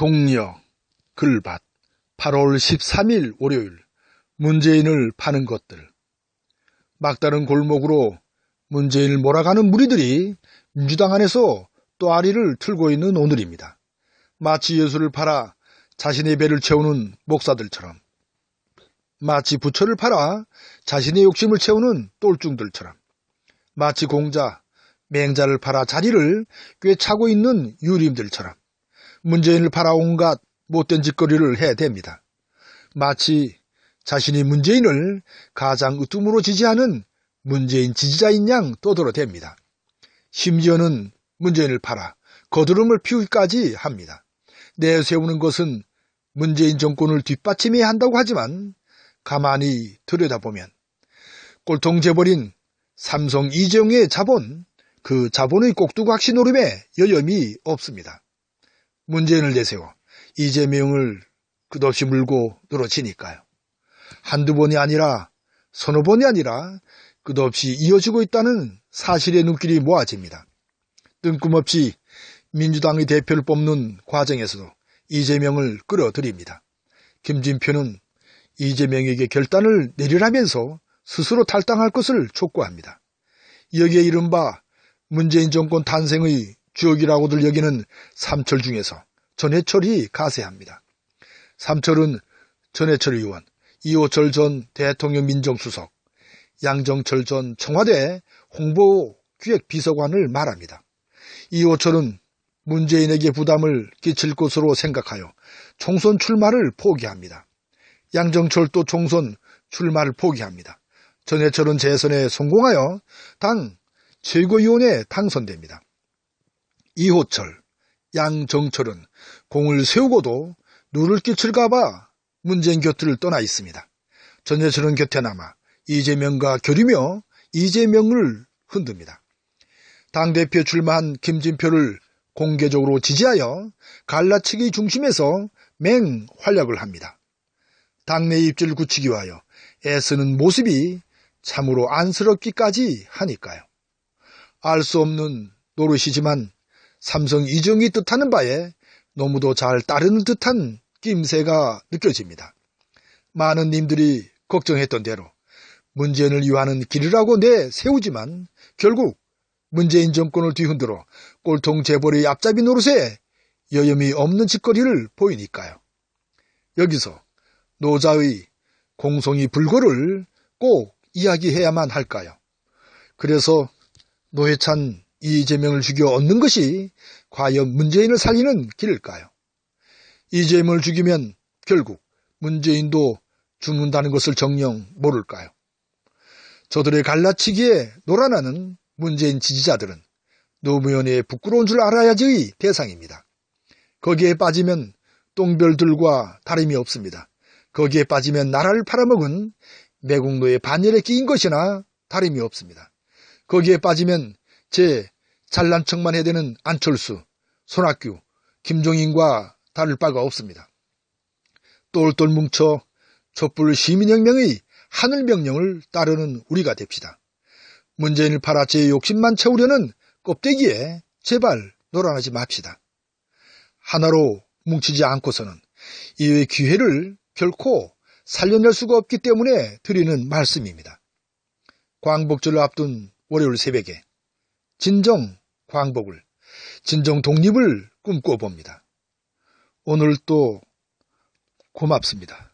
동력, 글밭, 8월 13일 월요일, 문재인을 파는 것들. 막다른 골목으로 문재인을 몰아가는 무리들이 민주당 안에서 또아리를 틀고 있는 오늘입니다. 마치 예수를 팔아 자신의 배를 채우는 목사들처럼, 마치 부처를 팔아 자신의 욕심을 채우는 똘중들처럼, 마치 공자, 맹자를 팔아 자리를 꿰차고 있는 유림들처럼 문재인을 팔아 온갖 못된 짓거리를 해댑니다. 마치 자신이 문재인을 가장 으뜸으로 지지하는 문재인 지지자인 양 떠들어댑니다. 심지어는 문재인을 팔아 거드름을 피우기까지 합니다. 내세우는 것은 문재인 정권을 뒷받침해야 한다고 하지만 가만히 들여다보면 꼴통 재벌인 삼성 이재용의 자본, 그 자본의 꼭두각시 노름에 여염이 없습니다. 문재인을 내세워 이재명을 끝없이 물고 늘어지니까요. 한두 번이 아니라 서너 번이 아니라 끝없이 이어지고 있다는 사실의 눈길이 모아집니다. 뜬금없이 민주당의 대표를 뽑는 과정에서도 이재명을 끌어들입니다. 김진표는 이재명에게 결단을 내리라면서 스스로 탈당할 것을 촉구합니다. 여기에 이른바 문재인 정권 탄생의 주역이라고들 여기는 삼철 중에서 전해철이 가세합니다. 삼철은 전해철 의원, 이호철 전 대통령 민정수석, 양정철 전 청와대 홍보기획비서관을 말합니다. 이호철은 문재인에게 부담을 끼칠 것으로 생각하여 총선 출마를 포기합니다. 양정철도 총선 출마를 포기합니다. 전해철은 재선에 성공하여 당 최고위원에 당선됩니다. 이호철, 양정철은 공을 세우고도 누를 끼칠까봐 문재인 곁을 떠나 있습니다. 전해철은 곁에 남아 이재명과 겨루며 이재명을 흔듭니다. 당대표 출마한 김진표를 공개적으로 지지하여 갈라치기 중심에서 맹활약을 합니다. 당내 입지를 굳히기 위하여 애쓰는 모습이 참으로 안쓰럽기까지 하니까요. 알 수 없는 노릇이지만 삼성 이재용이 뜻하는 바에 너무도 잘 따르는 듯한 낌새가 느껴집니다. 많은 님들이 걱정했던 대로 문재인을 위하는 길이라고 내세우지만 결국 문재인 정권을 뒤흔들어 꼴통 재벌의 앞잡이 노릇에 여염이 없는 짓거리를 보이니까요. 여기서 노자의 공송이 불고를 꼭 이야기해야만 할까요? 그래서 노회찬 이재명을 죽여 얻는 것이 과연 문재인을 살리는 길일까요? 이재명을 죽이면 결국 문재인도 죽는다는 것을 정녕 모를까요? 저들의 갈라치기에 놀아나는 문재인 지지자들은 노무현의 부끄러운 줄 알아야지의 대상입니다. 거기에 빠지면 똥별들과 다름이 없습니다. 거기에 빠지면 나라를 팔아먹은 매국노의 반열에 끼인 것이나 다름이 없습니다. 거기에 빠지면 제 잘난 척만 해대는 안철수, 손학규, 김종인과 다를 바가 없습니다. 똘똘 뭉쳐 촛불 시민혁명의 하늘명령을 따르는 우리가 됩시다. 문재인을 팔아 제 욕심만 채우려는 껍데기에 제발 놀아나지 맙시다. 하나로 뭉치지 않고서는 이의 기회를 결코 살려낼 수가 없기 때문에 드리는 말씀입니다. 광복절을 앞둔 월요일 새벽에 진정 광복을, 진정 독립을 꿈꿔봅니다. 오늘도 고맙습니다.